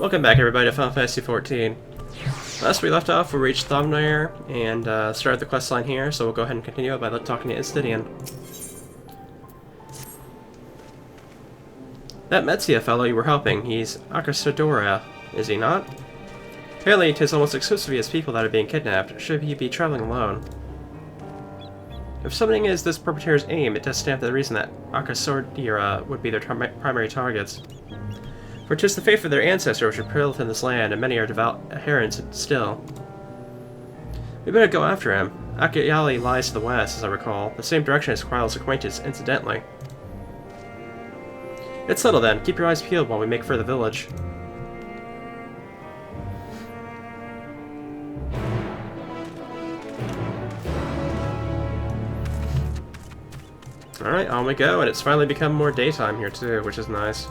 Welcome back everybody to Final Fantasy XIV. Last we left off, we reached Thomnair and started the quest line here, so we'll go ahead and continue it by talking to Instidian. That Metsia fellow you were helping, he's Akasadora, is he not? Apparently it is almost exclusively his people that are being kidnapped. Should he be traveling alone? If something is this perpetrator's aim, it does stand for the reason that Akasadora would be their primary targets. For 'tis the faith of their ancestors which prevailed in this land, and many are devout adherents still. We better go after him. Akayali lies to the west, as I recall, the same direction as Quirrell's acquaintance, incidentally. It's settled then. Keep your eyes peeled while we make for the village. Alright, on we go, and it's finally become more daytime here too, which is nice.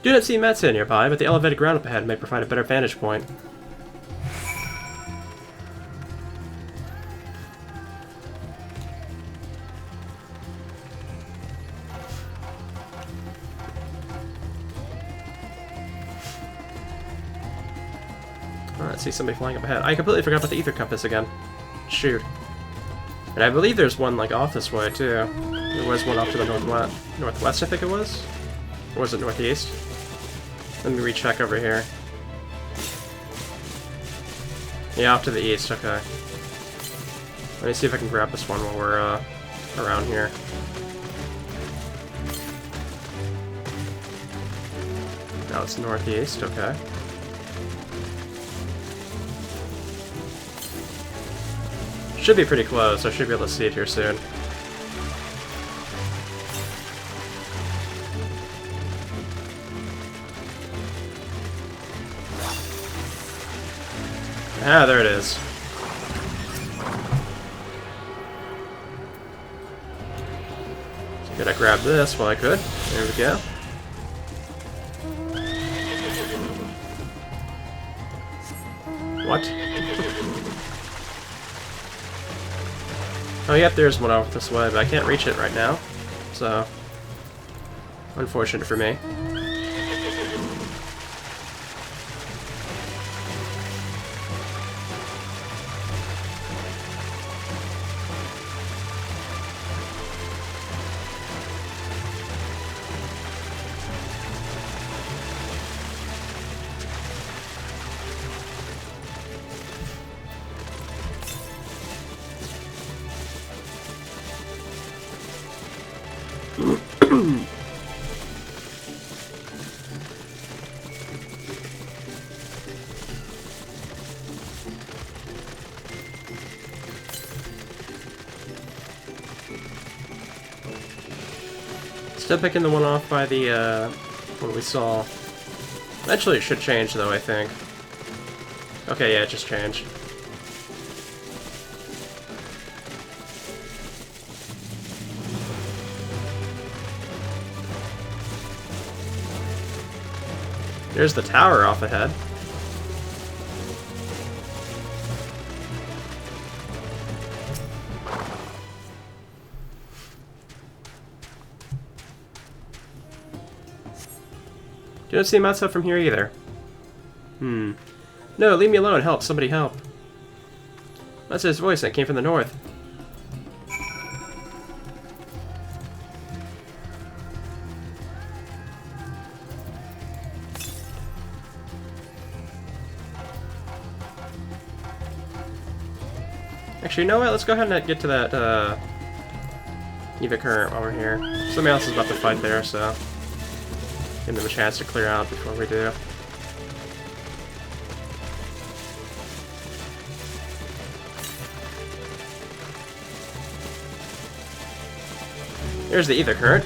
Do not see Metsia nearby, but the elevated ground up ahead may provide a better vantage point. Alright, see somebody flying up ahead. I completely forgot about the ether compass again. Shoot. And I believe there's one like off this way too. There was one off to the northwest, I think it was? Or was it northeast? Let me recheck over here. Yeah, off to the east, okay. Let me see if I can grab this one while we're around here. Now it's northeast, okay. Should be pretty close, I should be able to see it here soon. Ah, there it is. So gotta grab this while I could. There we go. What? Oh, yep, there's one off this way, but I can't reach it right now. So, unfortunate for me. Still picking the one off by the, what we saw. Eventually it should change though, I think. Okay, yeah, it just changed. There's the tower off ahead. You don't see Matsuo from here either. No, leave me alone. Help. Somebody help. That's his voice, and it came from the north. Actually, you know what? Let's go ahead and get to that, Eva current while we're here. Somebody else is about to fight there, so give them a chance to clear out before we do. Here's the ether current.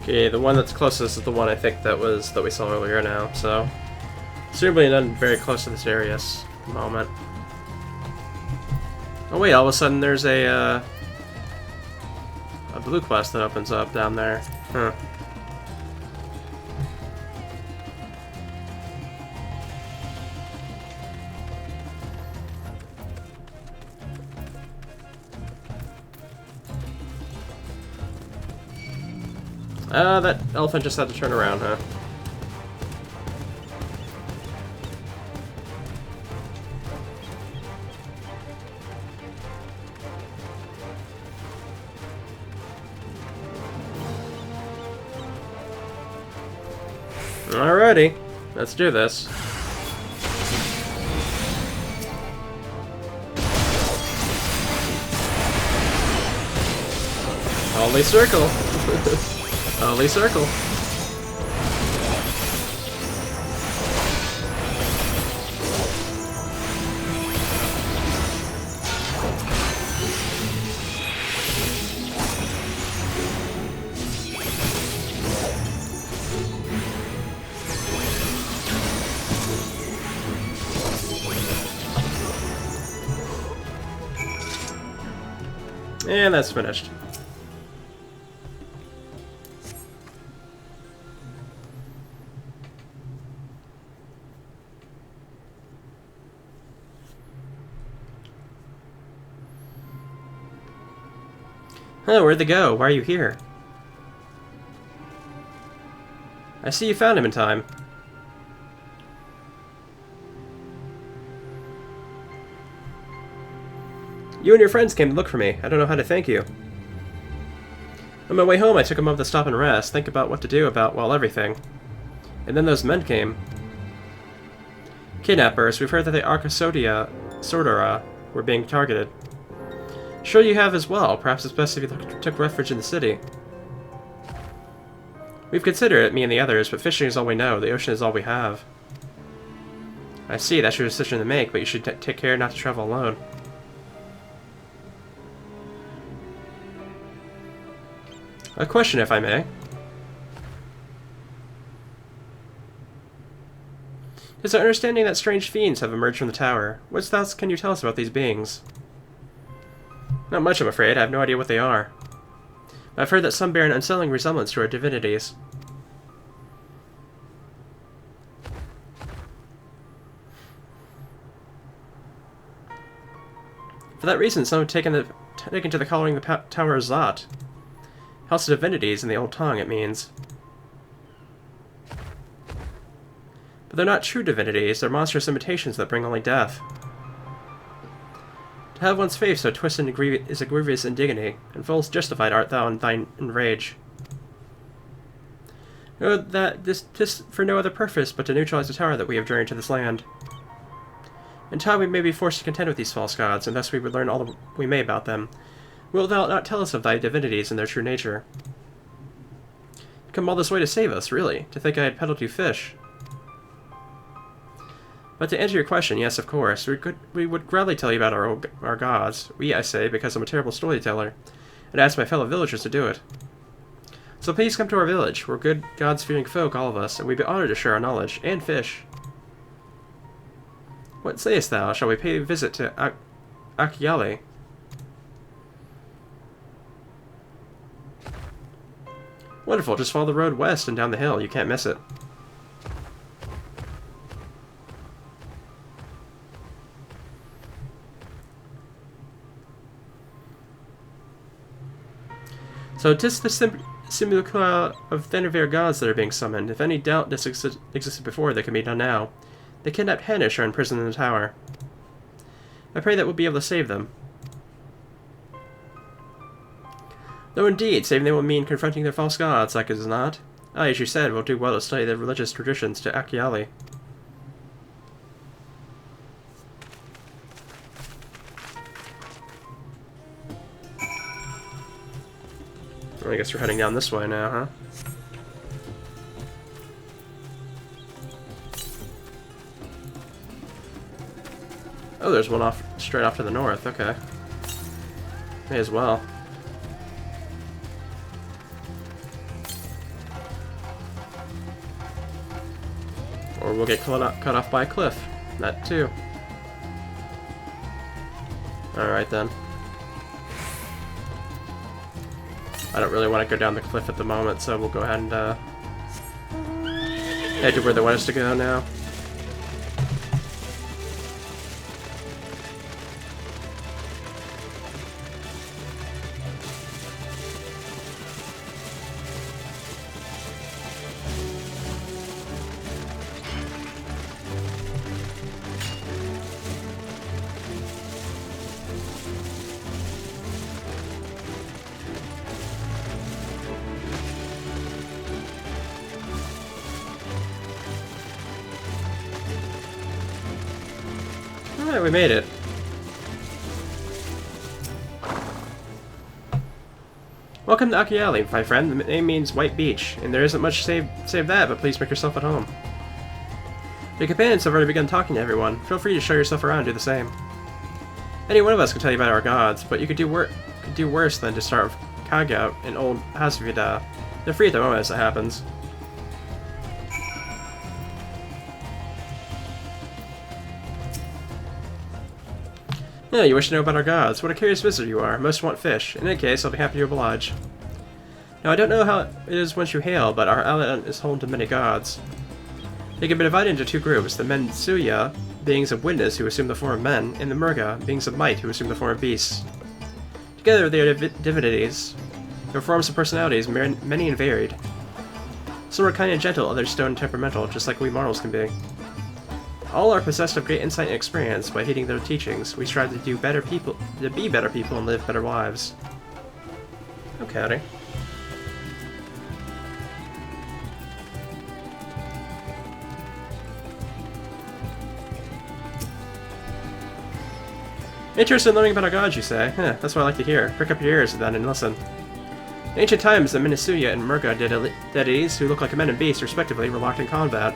Okay, the one that's closest is the one I think that we saw earlier now, so presumably none very close to this area at the moment. Oh wait, all of a sudden there's a blue quest that opens up down there. Huh. That elephant just had to turn around, huh? Alrighty, let's do this. Holy circle! Holy circle! And that's finished. Oh, where'd they go? Why are you here? I see you found him in time. You and your friends came to look for me. I don't know how to thank you. On my way home, I took a moment to stop and rest, think about what to do about, well, everything. And then those men came. Kidnappers. We've heard that the Sordora were being targeted. Sure you have as well. Perhaps it's best if you took refuge in the city. We've considered it, me and the others, but fishing is all we know. The ocean is all we have. I see, that's your decision to make, but you should take care not to travel alone. A question, if I may. There's an understanding that strange fiends have emerged from the tower. What thoughts can you tell us about these beings? Not much, I'm afraid. I have no idea what they are. But I've heard that some bear an unsettling resemblance to our divinities. For that reason, some have taken to the calling the Tower of Zot. House of Divinities in the old tongue, it means. But they're not true divinities, they're monstrous imitations that bring only death. To have one's faith so twisted is a grievous indignity, and full justified art thou in thine enrage. Know that this for no other purpose but to neutralize the tower that we have journeyed to this land. In time we may be forced to contend with these false gods, and thus we would learn all that we may about them. Wilt thou not tell us of thy divinities and their true nature? Come all this way to save us, really? To think I had peddled you fish. But to answer your question, yes, of course. We would gladly tell you about our gods. We, I say, because I'm a terrible storyteller, and ask my fellow villagers to do it. So please come to our village. We're good, gods-fearing folk, all of us, and we'd be honored to share our knowledge, and fish. What sayest thou? Shall we pay a visit to Akyale? Wonderful, just follow the road west and down the hill. You can't miss it. So 'tis the simulacra of Thenavir gods that are being summoned. If any doubt this existed before, they can be done now. The kidnapped Hanish are imprisoned in the tower. I pray that we'll be able to save them. Though indeed, saving them will mean confronting their false gods, like it is not. As you said, we'll do well to study their religious traditions to Akyale. I guess we're heading down this way now, huh? Oh, there's one straight off to the north, okay. May as well. Or we'll get cut off by a cliff. That too. Alright then. I don't really want to go down the cliff at the moment, so we'll go ahead and head to where they want us to go now. Alright, we made it. Welcome to Akiali, my friend. The name means White Beach, and there isn't much save that, but please make yourself at home. Your companions have already begun talking to everyone. Feel free to show yourself around and do the same. Any one of us could tell you about our gods, but you could do worse than to start with Kaga in old Hasvida. They're free at the moment as it happens. Yeah, you wish to know about our gods. What a curious visitor you are. Most want fish. In any case, I'll be happy to oblige. Now, I don't know how it is whence you hail, but our island is home to many gods. They can be divided into two groups, the Mensuya, beings of witness who assume the form of men, and the Murga, beings of might who assume the form of beasts. Together, they are divinities. Their forms and personalities many and varied. Some are kind and gentle, others stone and temperamental, just like we mortals can be. All are possessed of great insight and experience. By heeding their teachings, we strive to be better people and live better lives. Okay. Interested in learning about our gods, you say? That's what I like to hear. Prick up your ears then and listen. In ancient times, the Minasuya and Murga deities, who look like men and beasts respectively, were locked in combat.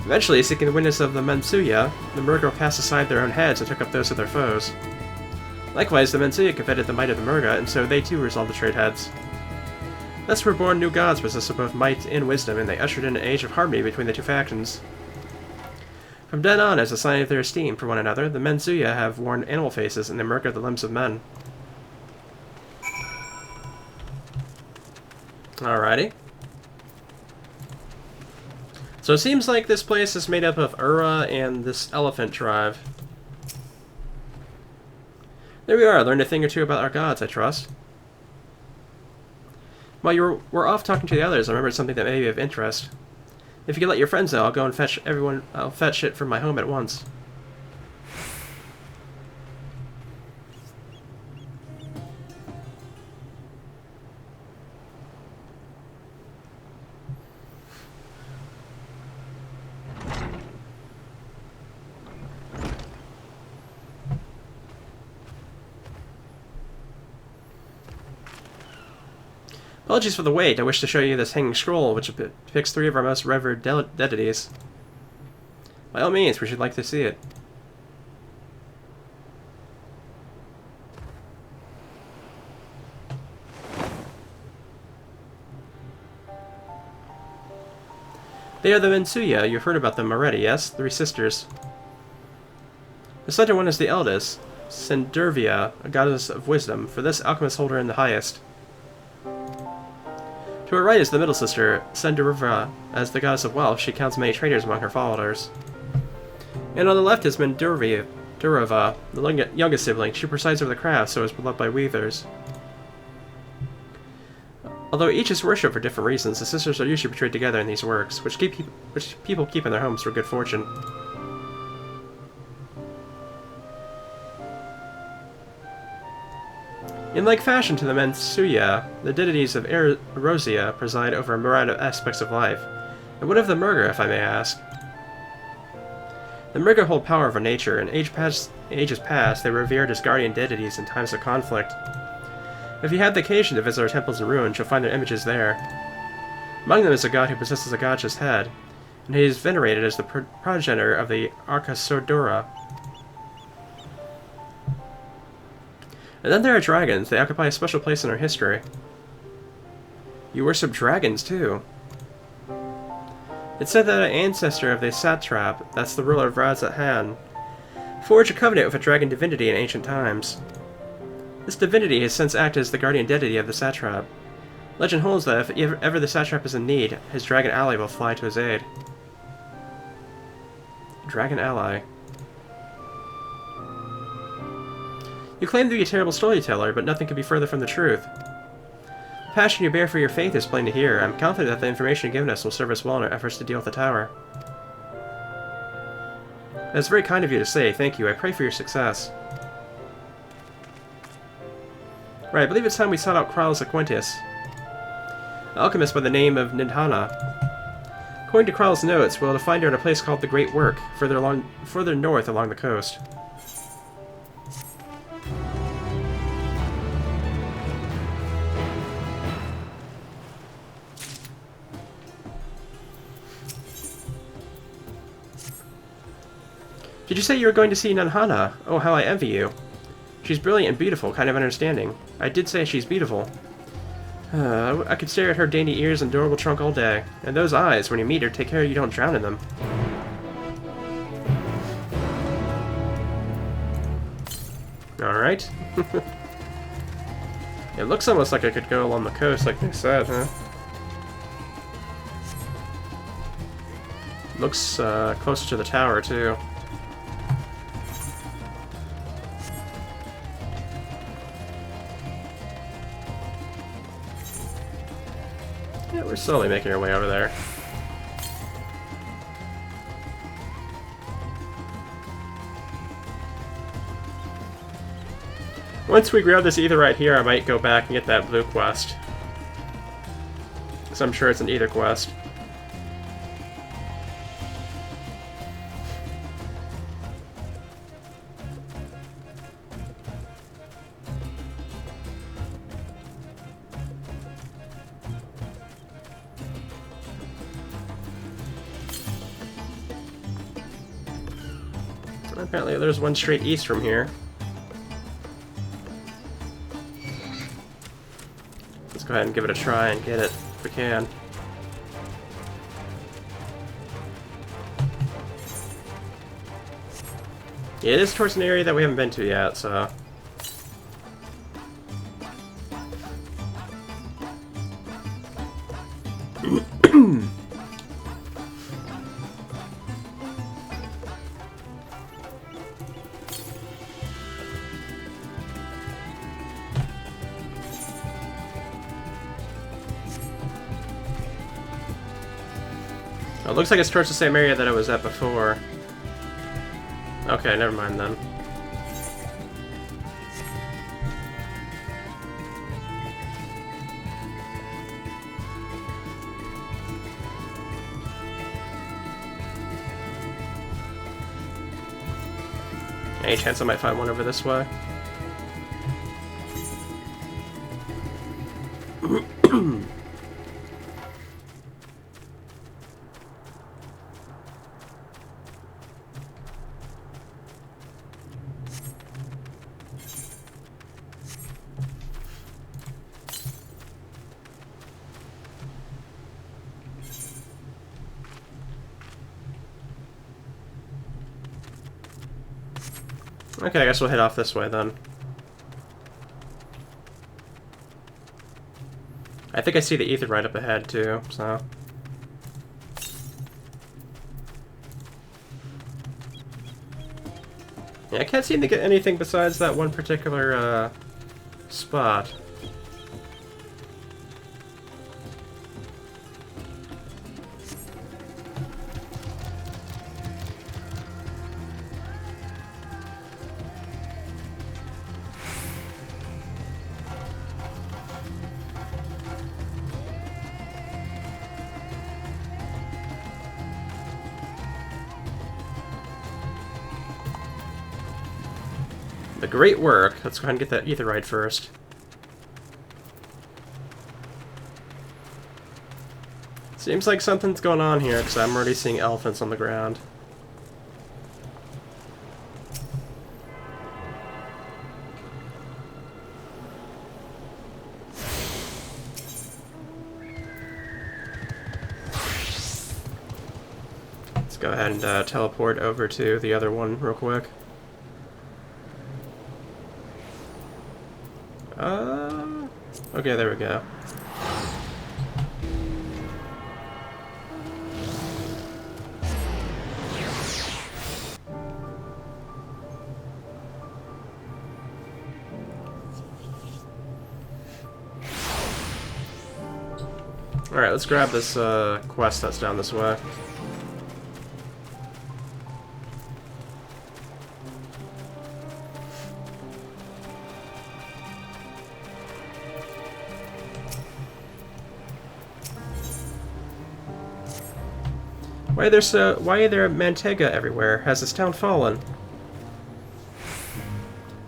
Eventually, seeking the witness of the Mensuya, the Murga cast aside their own heads and took up those of their foes. Likewise, the Mensuya coveted the might of the Murga, and so they too resolved to trade heads. Thus were born new gods possessed of both might and wisdom, and they ushered in an age of harmony between the two factions. From then on, as a sign of their esteem for one another, the Mensuya have worn animal faces, and the Murga the limbs of men. Alrighty. So it seems like this place is made up of Ura and this elephant tribe. There we are, learned a thing or two about our gods, I trust. While you were off talking to the others, I remembered something that may be of interest. If you could let your friends know, I'll go and fetch everyone. I'll fetch it from my home at once. Apologies for the wait. I wish to show you this hanging scroll, which depicts three of our most revered deities. By all means, we should like to see it. They are the Mensuya. You've heard about them already, yes? Three sisters. The center one is the eldest, Syaoranvee, a goddess of wisdom. For this, alchemists hold her in the highest. To her right is the middle sister, Syaoranvee. As the goddess of wealth, she counts many traders among her followers. And on the left is Durava, the youngest sibling. She presides over the craft, so is beloved by weavers. Although each is worshipped for different reasons, the sisters are usually portrayed together in these works, which people keep in their homes for good fortune. In like fashion to the Mensuya, the deities of Erosia preside over a myriad of aspects of life. And what of the Murga, if I may ask? The Murga hold power over nature, and ages past they were revered as guardian deities in times of conflict. If you have the occasion to visit our temples and ruins, you'll find their images there. Among them is a god who possesses a god's head, and he is venerated as the progenitor of the Arkasodora. And then there are dragons. They occupy a special place in our history. You worship dragons, too. It said that an ancestor of the satrap, that's the ruler of Razathan, forged a covenant with a dragon divinity in ancient times. This divinity has since acted as the guardian deity of the satrap. Legend holds that if ever the satrap is in need, his dragon ally will fly to his aid. Dragon ally. You claim to be a terrible storyteller, but nothing could be further from the truth. The passion you bear for your faith is plain to hear. I'm confident that the information you've given us will serve us well in our efforts to deal with the tower. That's very kind of you to say. Thank you. I pray for your success. Right, I believe it's time we sought out Kral's Acquaintus, an alchemist by the name of Nidhana. According to Kral's notes, we'll find her at a place called the Great Work, further north along the coast. Did you say you were going to see Nidhana? Oh, how I envy you. She's brilliant and beautiful, kind of understanding. I did say she's beautiful. I could stare at her dainty ears and adorable trunk all day. And those eyes, when you meet her, take care you don't drown in them. Alright. It looks almost like I could go along the coast, like they said, huh? Looks closer to the tower, too. Yeah, we're slowly making our way over there. Once we grab this ether right here, I might go back and get that blue quest. Because I'm sure it's an ether quest. Apparently there's one straight east from here. Let's go ahead and give it a try and get it if we can. Yeah, it is towards an area that we haven't been to yet, so... It looks like it's towards the same area that I was at before. Okay, never mind then. Any chance I might find one over this way? Okay, I guess we'll head off this way then. I think I see the ether right up ahead too, so... Yeah, I can't seem to get anything besides that one particular, spot. The Great Work. Let's go ahead and get that ether right first. Seems like something's going on here, because I'm already seeing elephants on the ground. go ahead and teleport over to the other one real quick. Okay, there we go. Alright, let's grab this quest that's down this way. Why are there Mantega everywhere? Has this town fallen?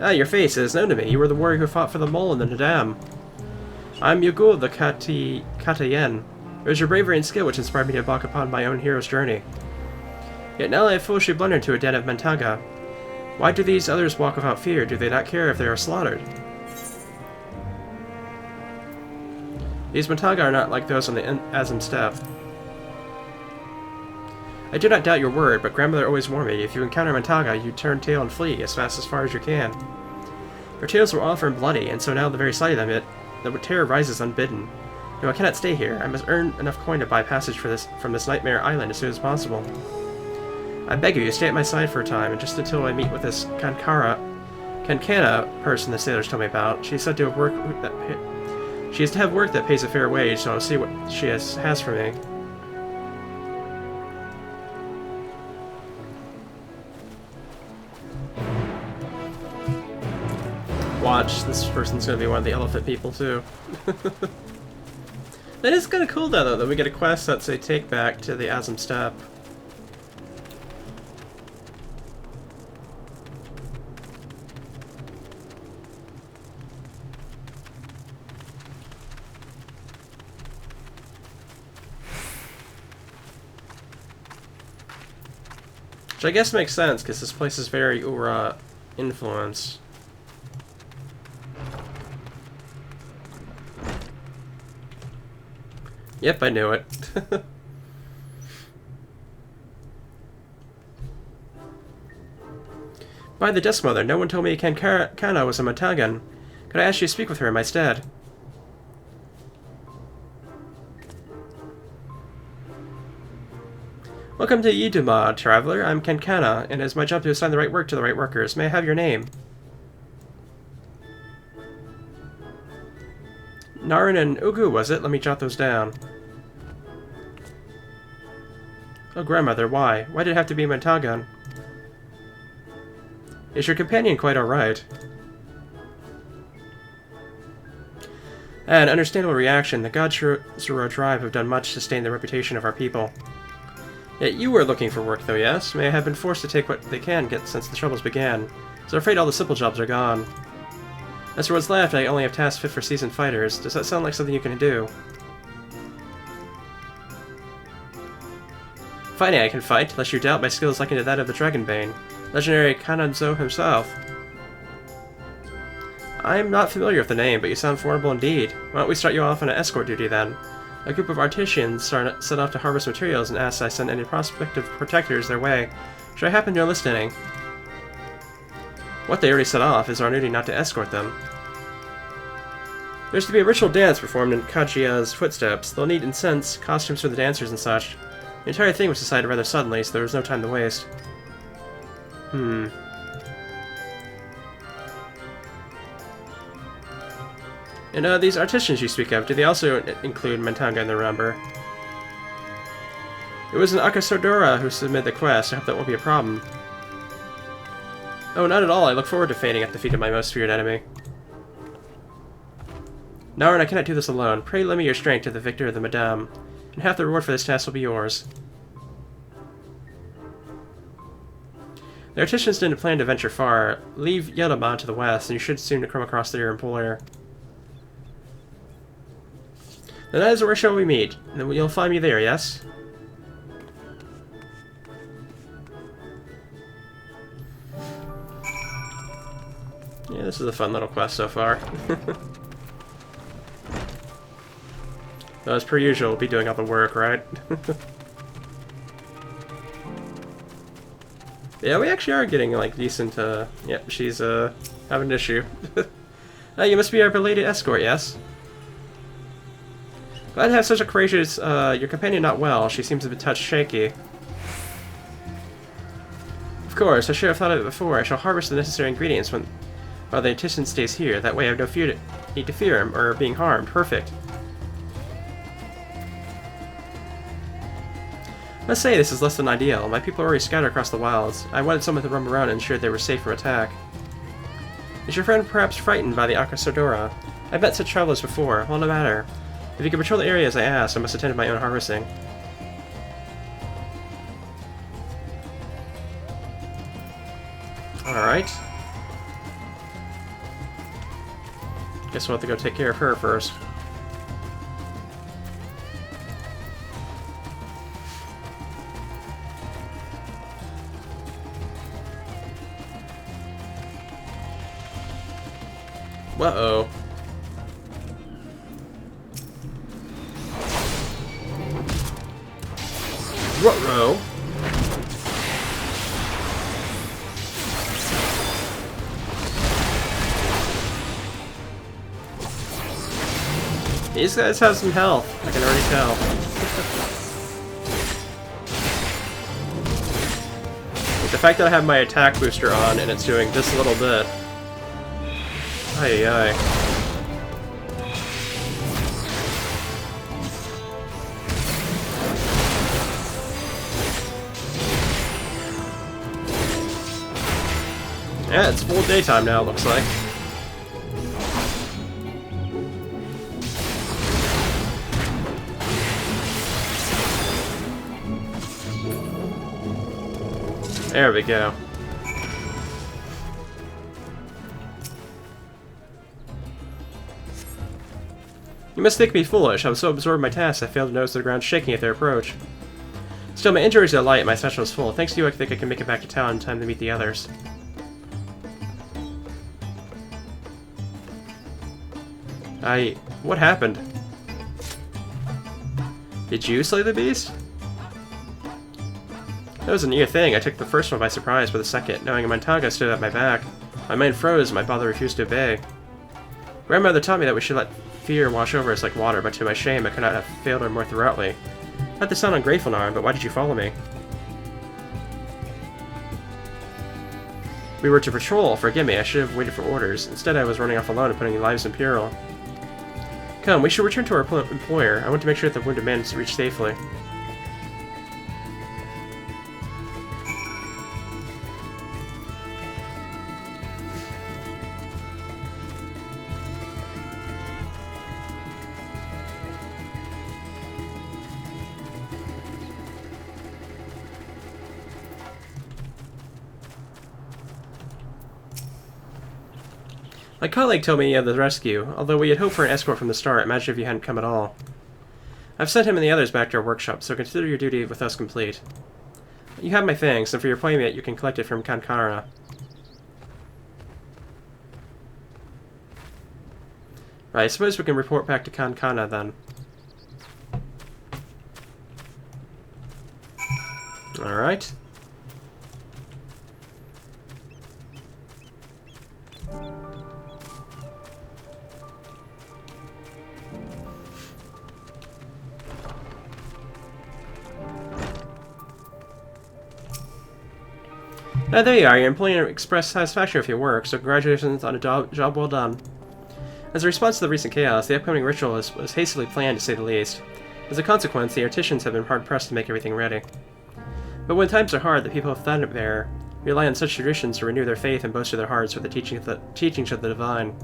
Ah, your face is known to me. You were the warrior who fought for the mole in the Nadam. I'm Yugul the Katayen. It was your bravery and skill which inspired me to embark upon my own hero's journey. Yet now I have foolishly blundered into a den of Mantega. Why do these others walk without fear? Do they not care if they are slaughtered? These Mantega are not like those on the Azim steppe. I do not doubt your word, but grandmother always warned me, if you encounter Mantega, you turn tail and flee as fast as far as you can. Their tails were often bloody, and so now the very sight of it, the terror rises unbidden. No, I cannot stay here. I must earn enough coin to buy passage from this nightmare island as soon as possible. I beg of you, stay at my side for a time, and just until I meet with this Kankana person the sailors told me about. She is said to have work that she is to have work that pays a fair wage, so I'll see what she has for me. Watch, this person's gonna be one of the elephant people too. That is kind of cool though, that we get a quest that's a take back to the Azim steppe. Which I guess makes sense, because this place is very Ura influenced. Yep, I knew it. By the Desk Mother, no one told me Kankana was a Matagan. Could I ask you to speak with her in my stead? Welcome to Yiduma, traveler. I'm Kankana, and it is my job to assign the right work to the right workers. May I have your name? Narin and Ugu, was it? Let me jot those down. Oh, grandmother, why? Why did it have to be Matagan? Is your companion quite alright? An understandable reaction. The gods Zero Drive have done much to sustain the reputation of our people. Yet you were looking for work, though, yes? May have been forced to take what they can get since the troubles began. So I'm afraid all the simple jobs are gone. As for what's left, I only have tasks fit for seasoned fighters. Does that sound like something you can do? Fighting, I can fight, unless you doubt my skills likened to that of the Dragonbane, legendary Kananzo himself. I'm not familiar with the name, but you sound formidable indeed. Why don't we start you off on an escort duty then? A group of artisans set off to harvest materials and asked I send any prospective protectors their way. Should I happen to enlist any? What they already set off is our duty not to escort them. There's to be a ritual dance performed in Kajia's footsteps. They'll need incense, costumes for the dancers and such. The entire thing was decided rather suddenly, so there was no time to waste. And these artisans you speak of, do they also include Mentanga in their number? It was an Akasodora who submitted the quest. I hope that won't be a problem. Oh, not at all. I look forward to fainting at the feet of my most feared enemy. Narin, I cannot do this alone. Pray lend me your strength to the victor of the Madame, and half the reward for this task will be yours. The artisans didn't plan to venture far. Leave Yedama to the west, and you should soon come across your employer. Then that is where shall we meet? And you'll find me there, yes? Yeah, this is a fun little quest so far. As per usual, we'll be doing all the work, right? Yeah, we actually are getting, like, decent, Yep, she's, having an issue. You must be our belated escort, yes? Glad to have such a courageous, your companion not well. She seems a bit touch shaky. Of course, I should have thought of it before. I shall harvest the necessary ingredients while the attendant stays here. That way I have no need to fear him or being harmed. Perfect. Let's say this is less than ideal. My people are already scattered across the wilds. I wanted someone to roam around and ensure they were safe from attack. Is your friend perhaps frightened by the Akasadora? I've met such travelers before. Well, no matter. If you can patrol the area as I asked, I must attend to my own harvesting. Alright. Guess we'll have to go take care of her first. Uh-oh. Ruh-roh. These guys have some health, I can already tell. The fact that I have my attack booster on and it's doing just a little bit. Ay ay. Yeah, it's full daytime now, it looks like. There we go. You must think me foolish. I was so absorbed in my tasks I failed to notice the ground shaking at their approach. Still, my injuries are light and my satchel is full. Thanks to you, I think I can make it back to town in time to meet the others. What happened? Did you slay the beast? That was a near thing. I took the first one by surprise, but the second, knowing a Montaga stood at my back. My mind froze and my father refused to obey. Grandmother taught me that we should let fear wash over us like water, but to my shame I could not have failed her more thoroughly. Not to sound ungrateful, Narn, but why did you follow me? We were to patrol. Forgive me, I should have waited for orders. Instead I was running off alone and putting lives in peril. Come, we should return to our employer. I want to make sure that the wounded man is reached safely. My colleague told me of the rescue. Although we had hoped for an escort from the start, imagine if you hadn't come at all. I've sent him and the others back to our workshop, so consider your duty with us complete. You have my thanks, and for your appointment, you can collect it from Kankara. Right, I suppose we can report back to Kankana then. Alright. There you are. Your employer expressed satisfaction with your work, so congratulations on a job well done. As a response to the recent chaos, the upcoming ritual was hastily planned, to say the least. As a consequence, the artisans have been hard-pressed to make everything ready. But when times are hard, the people of Thunderbare rely on such traditions to renew their faith and bolster their hearts with the teachings of the divine.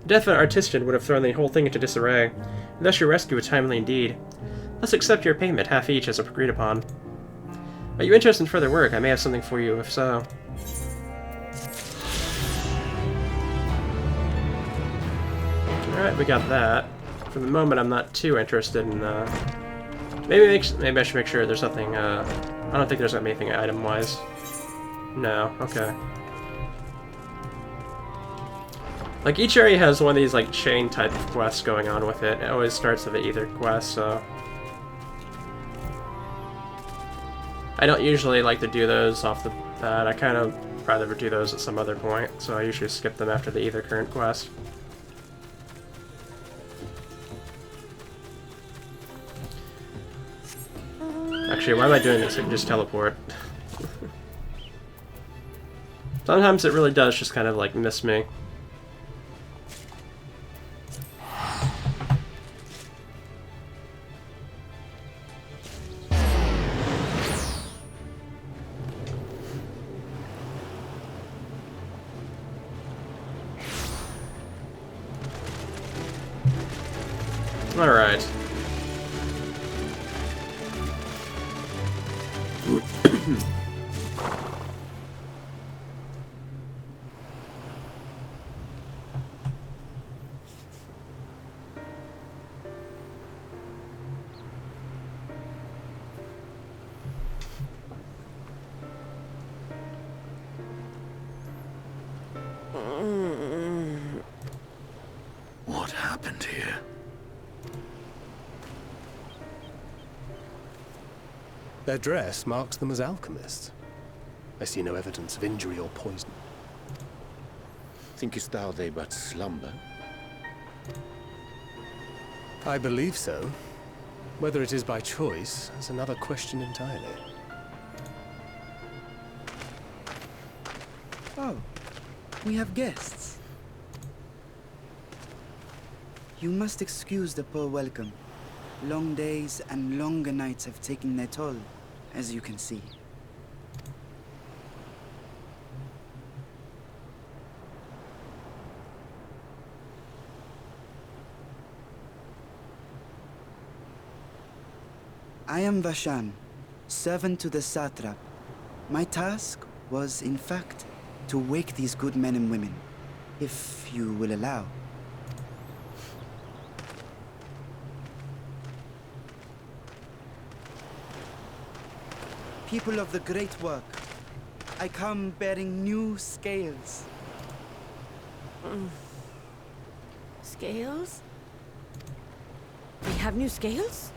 The death of an artisan would have thrown the whole thing into disarray, and thus your rescue was timely indeed. Let's accept your payment, half each, as agreed upon. Are you interested in further work? I may have something for you, if so. Alright, we got that. For the moment, I'm not too interested in, maybe I should make sure there's nothing, I don't think there's anything item-wise. No, okay. Like, each area has one of these, like, chain type of quests going on with it. It always starts with an either quest, so... I don't usually like to do those off the And I kind of rather do those at some other point, so I usually skip them after the Either Current quest. Actually, why am I doing this? I can just teleport. Sometimes it really does just kind of like miss me. All right. What happened here? Their dress marks them as alchemists. I see no evidence of injury or poison. Thinkest thou they but slumber? I believe so. Whether it is by choice is another question entirely. Oh, we have guests. You must excuse the poor welcome. Long days and longer nights have taken their toll, as you can see. I am Vashan, servant to the satrap. My task was, in fact, to wake these good men and women, if you will allow. People of the great work, I come bearing new scales. Scales? We have new scales?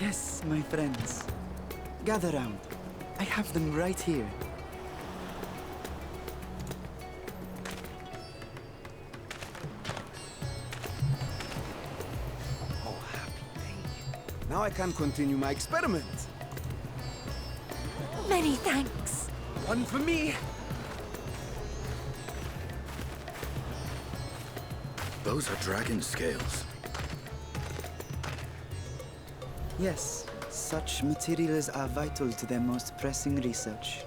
Yes, my friends. Gather round. I have them right here. Oh, happy day. Now I can continue my experiment. Many thanks. One for me. Those are dragon scales. Yes, such materials are vital to their most pressing research.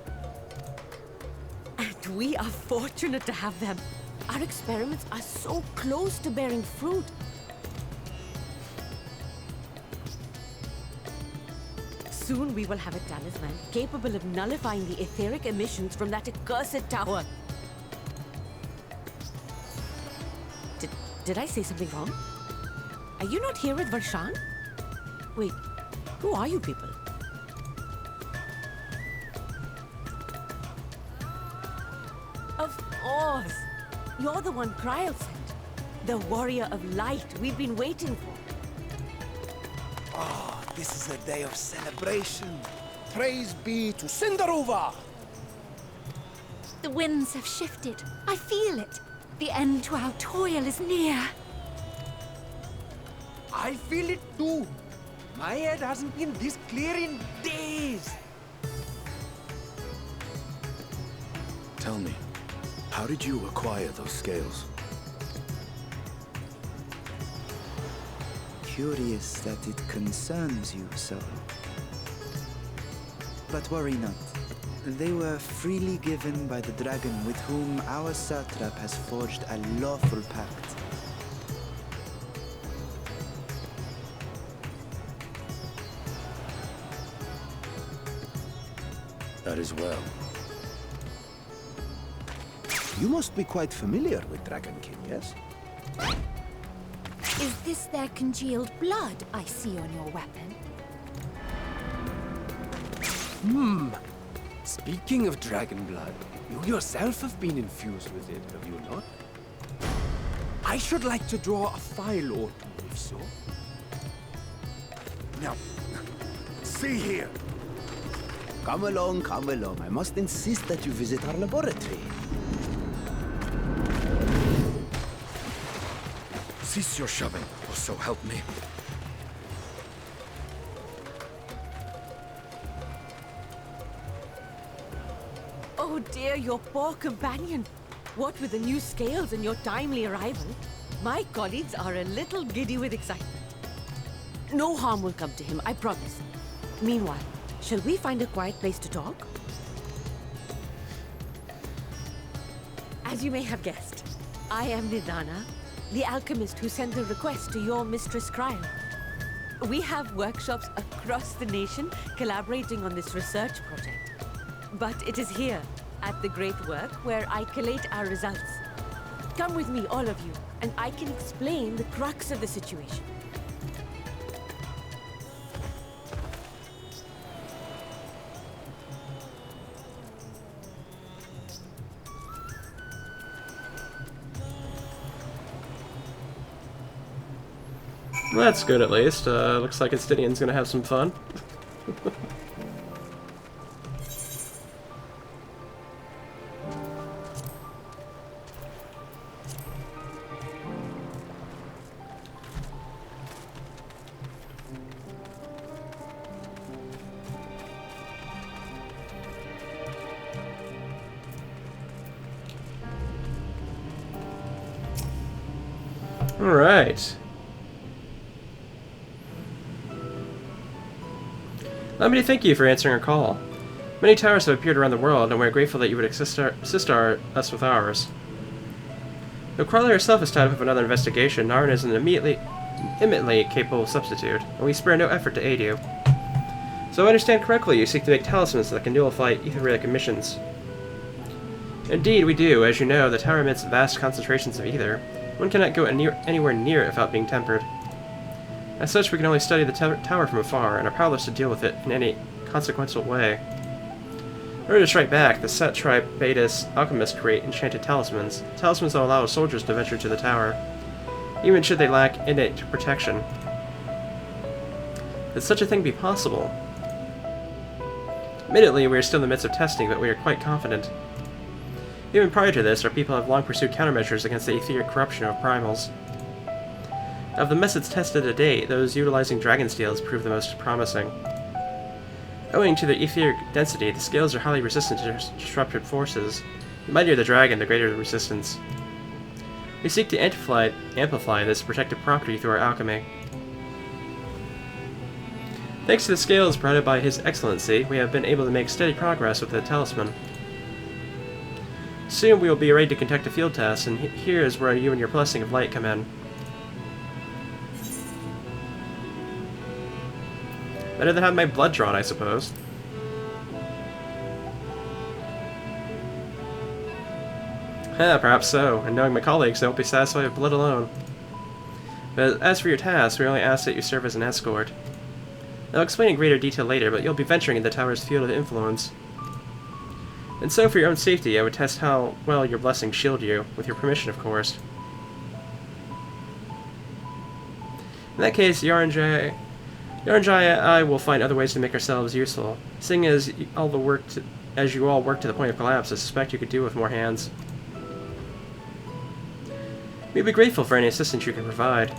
And we are fortunate to have them. Our experiments are so close to bearing fruit. Soon we will have a talisman capable of nullifying the etheric emissions from that accursed tower. Did I say something wrong? Are you not here with Varshan? Wait, who are you people? Of course! You're the one Kryl sent. The warrior of light we've been waiting for. Oh, this is a day of celebration. Praise be to Cinderova! The winds have shifted. I feel it. The end to our toil is near. I feel it too. My head hasn't been this clear in days. Tell me, how did you acquire those scales? Curious that it concerns you so. But worry not. They were freely given by the dragon with whom our satrap has forged a lawful pact. That is well. You must be quite familiar with Dragon King, yes? Is this their congealed blood I see on your weapon? Speaking of dragon blood, you yourself have been infused with it, have you not? I should like to draw a file or two, if so. Now, see here. Come along, come along. I must insist that you visit our laboratory. Cease your shoving, or so help me. Oh dear, your poor companion. What with the new scales and your timely arrival, my colleagues are a little giddy with excitement. No harm will come to him, I promise. Meanwhile, shall we find a quiet place to talk? As you may have guessed, I am Nidana, the alchemist who sent the request to your Mistress Cryo. We have workshops across the nation collaborating on this research project. But it is here, at the Great Work, where I collate our results. Come with me, all of you, and I can explain the crux of the situation. Well, that's good at least. Looks like Estinian's gonna have some fun. Alright. Allow me to thank you for answering our call. Many towers have appeared around the world, and we are grateful that you would assist us with ours. Though Crowley herself is tied up with another investigation, Narn is an immediately capable substitute, and we spare no effort to aid you. So I understand correctly, you seek to make talismans that can nullify etheric emissions. Indeed, we do. As you know, the tower emits vast concentrations of ether. One cannot go anywhere near it without being tempered. As such, we can only study the tower from afar, and are powerless to deal with it in any consequential way. In order to strike back, the Set tribe Betis alchemists create enchanted talismans. Talismans that allow soldiers to venture to the tower, even should they lack innate protection. Could such a thing be possible? Admittedly, we are still in the midst of testing, but we are quite confident. Even prior to this, our people have long pursued countermeasures against the etheric corruption of primals. Of the methods tested to date, those utilizing dragon scales prove the most promising. Owing to their etheric density, the scales are highly resistant to disruptive forces. The mightier the dragon, the greater the resistance. We seek to amplify this protective property through our alchemy. Thanks to the scales provided by His Excellency, we have been able to make steady progress with the talisman. Soon we will be ready to conduct a field test, and here is where you and your blessing of light come in. Better than have my blood drawn, I suppose. Perhaps so, and knowing my colleagues, I won't be satisfied with blood alone. But as for your task, we only ask that you serve as an escort. I'll explain in greater detail later, but you'll be venturing in the tower's field of influence. And so, for your own safety, I would test how well your blessings shield you, with your permission, of course. In that case, Yaranjaya and I will find other ways to make ourselves useful. Seeing as you all work to the point of collapse, I suspect you could do with more hands. We'd be grateful for any assistance you can provide.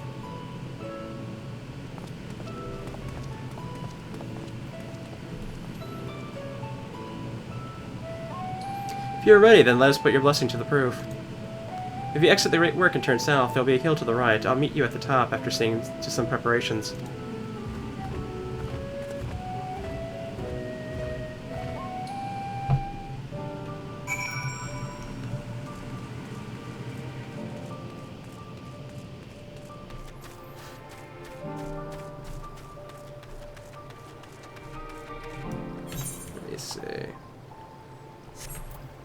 If you're ready, then let us put your blessing to the proof. If you exit the Great Work and turn south, there'll be a hill to the right. I'll meet you at the top after seeing to some preparations. Let me see.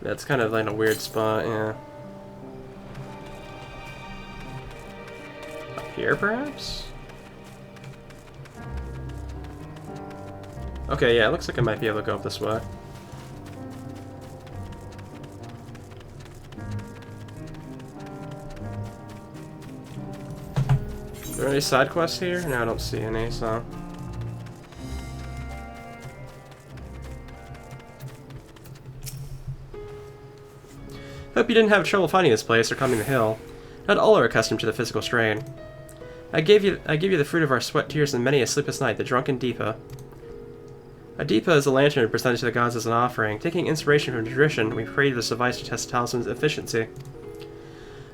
That's kind of like a weird spot, yeah. Up here, perhaps? Okay, yeah, it looks like I might be able to go up this way. there any side quests here? No, I don't see any, so... Hope you didn't have trouble finding this place or climbing the hill. Not all are accustomed to the physical strain. I give you the fruit of our sweat, tears, and many a sleepless night, the drunken Deepa. A Deepa is a lantern presented to the gods as an offering. Taking inspiration from tradition, we created this device to test the talisman's efficiency.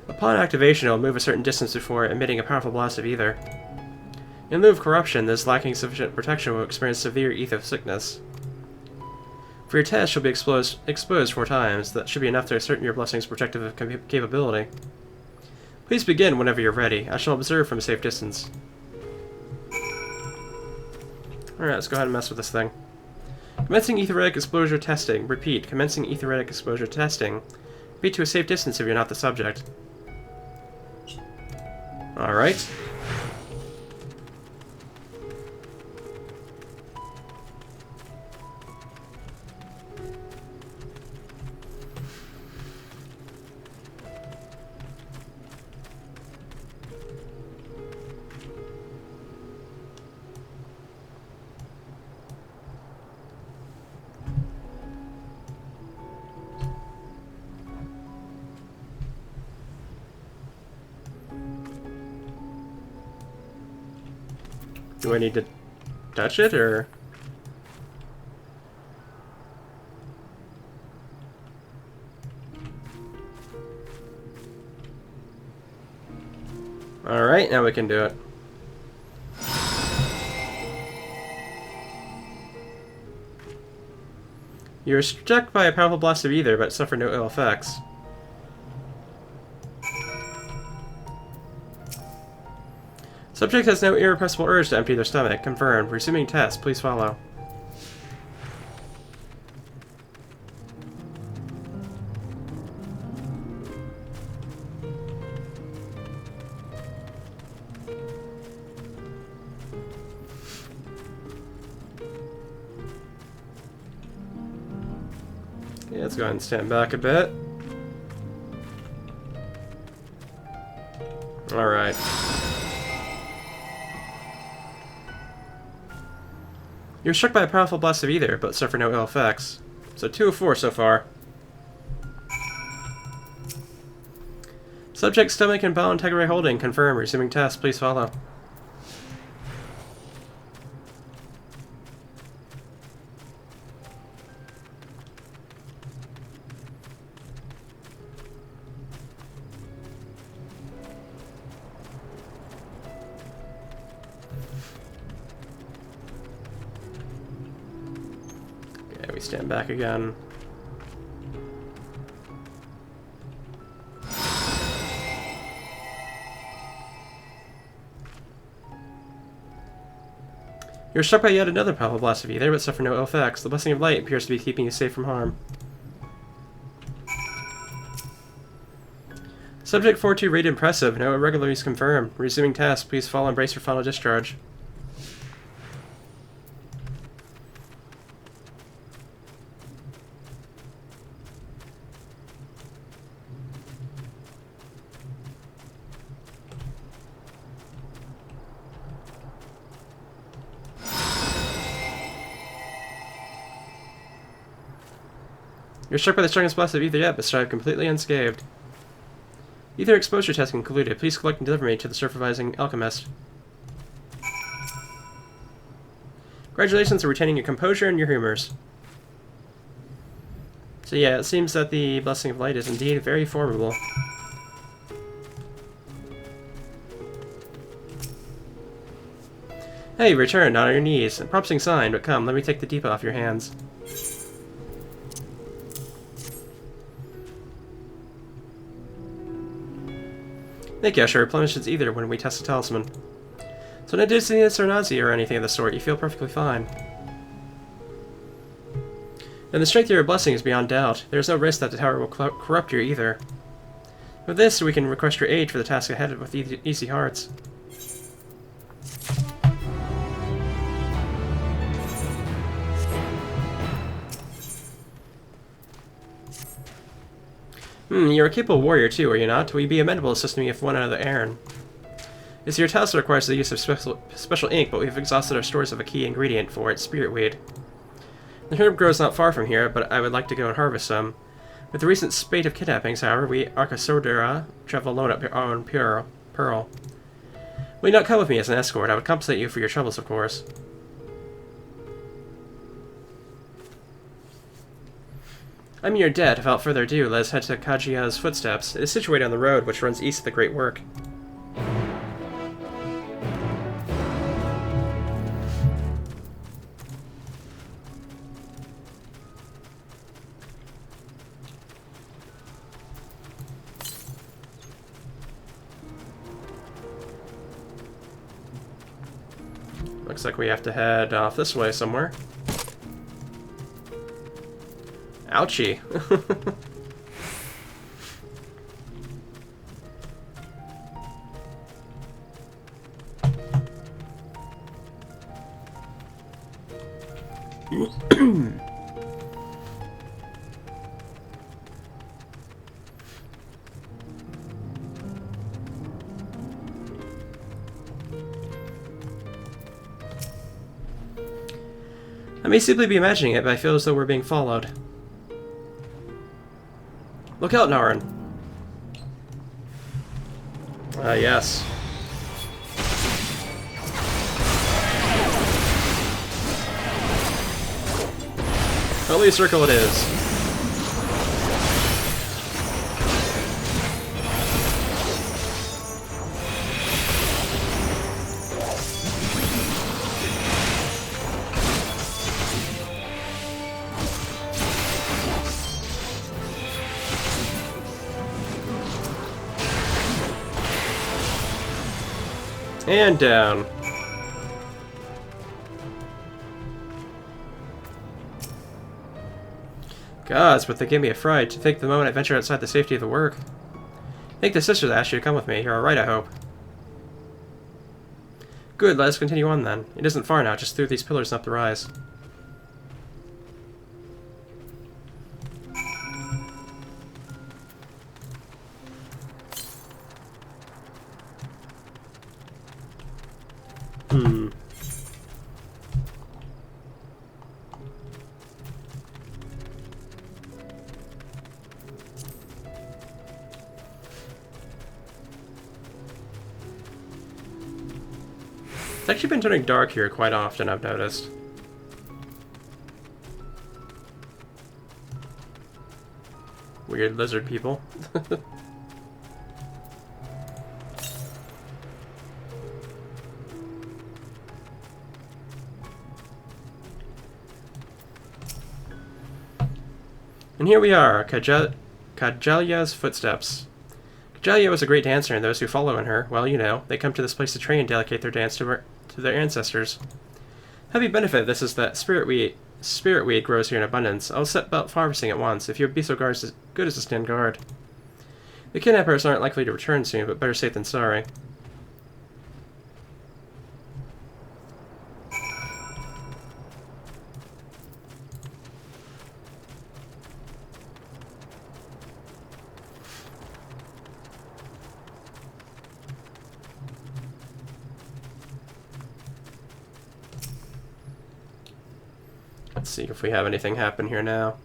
Upon activation, it will move a certain distance before emitting a powerful blast of ether. In lieu of corruption, those lacking sufficient protection will experience severe ether sickness. For your test, you'll be exposed 4 times. That should be enough to ascertain your blessing's protective capability. Please begin whenever you're ready. I shall observe from a safe distance. Alright, let's go ahead and mess with this thing. Commencing etheritic exposure testing. Repeat. Commencing etheritic exposure testing. Repeat to a safe distance if you're not the subject. Alright. Do I need to touch it, or...? Alright, now we can do it. You are struck by a powerful blast of ether, but suffer no ill effects. Subject has no irrepressible urge to empty their stomach. Confirmed. Resuming test. Please follow. Okay, let's go ahead and stand back a bit. Alright. You're struck by a powerful blast of ether, but suffer no ill effects. So 2 of 4 so far. Subject stomach and bowel integrity holding. Confirm. Resuming test. Please follow. We stand back again. You're struck by yet another powerful blast of ether, but suffer no ill effects. The blessing of light appears to be keeping you safe from harm. Subject 4-2 rate impressive. No irregularities confirmed. Resuming task. Please follow and brace for final discharge. You're struck by the strongest blast of ether yet, but strive completely unscathed. Ether exposure test concluded. Please collect and deliver me to the supervising alchemist. Congratulations on retaining your composure and your humors. So yeah, it seems that the Blessing of Light is indeed very formidable. Hey, return, not on your knees. A promising sign, but come, let me take the Deepa off your hands. Thank you, I shall replenish its ether when we test the talisman. So no dizziness or nausea or anything of the sort, you feel perfectly fine. And the strength of your blessing is beyond doubt. There is no risk that the tower will corrupt your ether. With this, we can request your aid for the task ahead with easy hearts. You're a capable warrior too, are you not? Will you be amenable to assisting me if one out of the Aaron? Is your talisman requires the use of special ink, but we've exhausted our stores of a key ingredient for it, spirit weed. The herb grows not far from here, but I would like to go and harvest some. With the recent spate of kidnappings, however, we Arkasodera travel alone up our own Pearl. Will you not come with me as an escort? I would compensate you for your troubles, of course. I'm in your debt. Without further ado, let us head to Kajia's footsteps. It is situated on the road which runs east of the Great Work. Looks like we have to head off this way somewhere. Ouchie. I may simply be imagining it, but I feel as though we're being followed. Look out, Naren! Ah, yes. Holy circle it is. And down. Gods, but they gave me a fright to think the moment I venture outside the safety of the work. I think the sisters asked you to come with me. You're alright, I hope. Good, let us continue on then. It isn't far now, just through these pillars and up the rise. It's actually been turning dark here quite often, I've noticed. Weird lizard people. And here we are, Kajalia's footsteps. Kajalia was a great dancer, and those who follow in her, well, you know, they come to this place to train and dedicate their dance to their ancestors. Heavy benefit of this is that spirit weed grows here in abundance. I'll set about harvesting at once, if you would be so good as to stand guard. The kidnappers aren't likely to return soon, but better safe than sorry. Let's see if we have anything happen here now.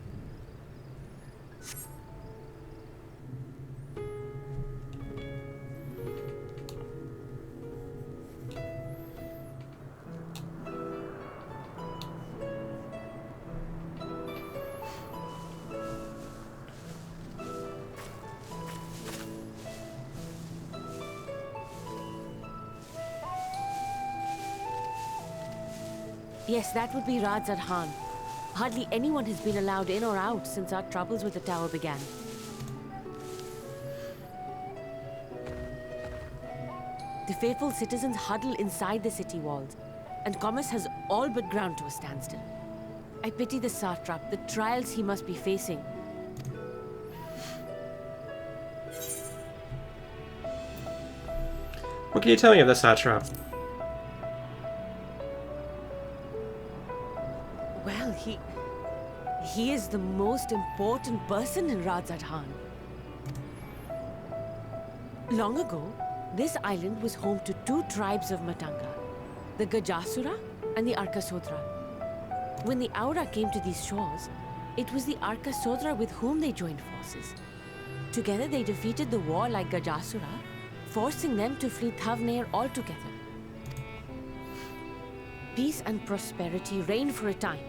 Yes, that would be Radzad Khan. Hardly anyone has been allowed in or out since our troubles with the tower began. The faithful citizens huddle inside the city walls, and commerce has all but ground to a standstill. I pity the satrap, the trials he must be facing. What can you tell me of this satrap? Well, he is the most important person in Radzad Khan. Long ago, This island was home to two tribes of Matanga, the Gajasura and the Arkasodra. When the Aura came to these shores, it was the Arkasodra with whom they joined forces. Together they defeated the warlike Gajasura, forcing them to flee Thavnair altogether. Peace and prosperity reigned for a time,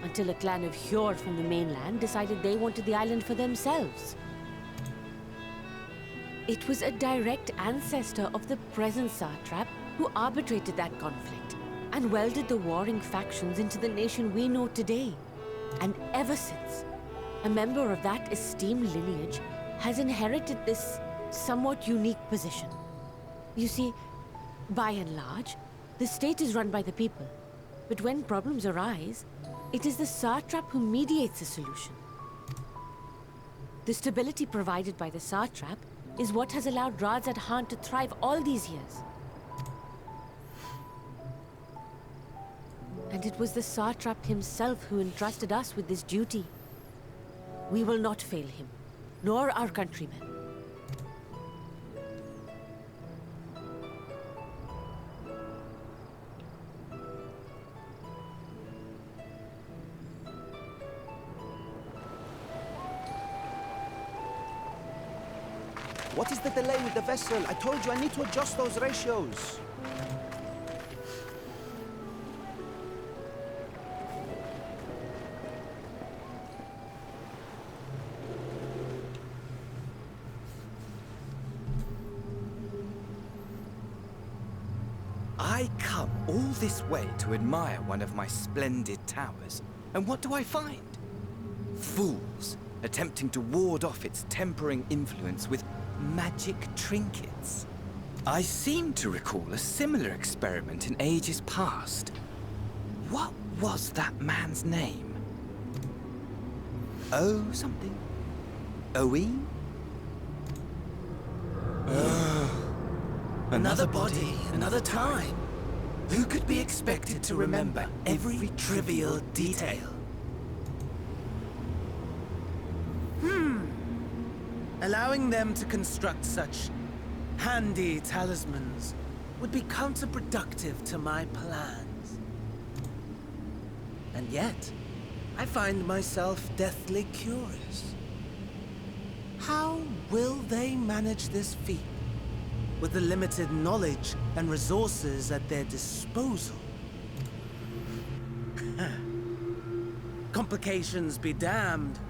until a clan of Hjord from the mainland decided they wanted the island for themselves. It was a direct ancestor of the present satrap who arbitrated that conflict and welded the warring factions into the nation we know today. And ever since, a member of that esteemed lineage has inherited this somewhat unique position. You see, by and large, the state is run by the people, but when problems arise, it is the satrap who mediates a solution. The stability provided by the satrap is what has allowed Radzad Khan to thrive all these years. And it was the satrap himself who entrusted us with this duty. We will not fail him, nor our countrymen. What is the delay with the vessel? I told you I need to adjust those ratios. I come all this way to admire one of my splendid towers, and what do I find? Fools attempting to ward off its tempering influence with magic trinkets. I seem to recall a similar experiment in ages past. What was that man's name? Oh, something. Owen? Another body, another time. Who could be expected to remember every trivial detail? Allowing them to construct such handy talismans would be counterproductive to my plans. And yet, I find myself deathly curious. How will they manage this feat with the limited knowledge and resources at their disposal? Complications be damned.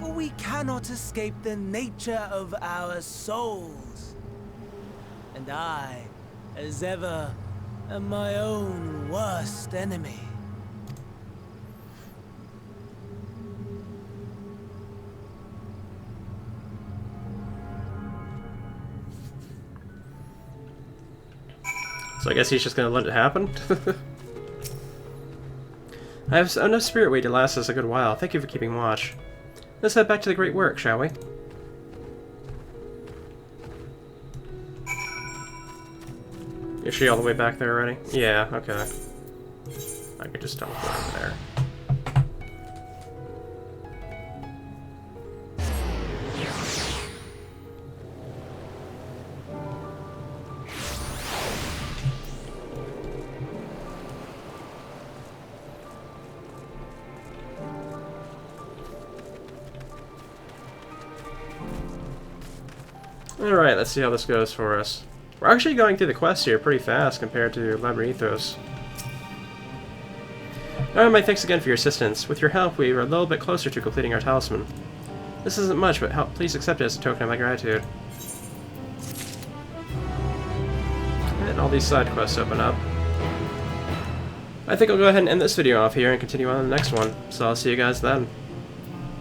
For we cannot escape the nature of our souls. And I, as ever, am my own worst enemy. So I guess he's just gonna let it happen? I have enough spirit weight to last us a good while. Thank you for keeping watch. Let's head back to the great work, shall we? Is she all the way back there already? Yeah, okay. I could just teleport over there. Alright, let's see how this goes for us. We're actually going through the quest here pretty fast compared to Labyrinthos. My thanks again for your assistance. With your help, we were a little bit closer to completing our talisman. This isn't much, but please accept it as a token of my gratitude. And all these side quests open up. I think I'll go ahead and end this video off here and continue on the next one, so I'll see you guys then.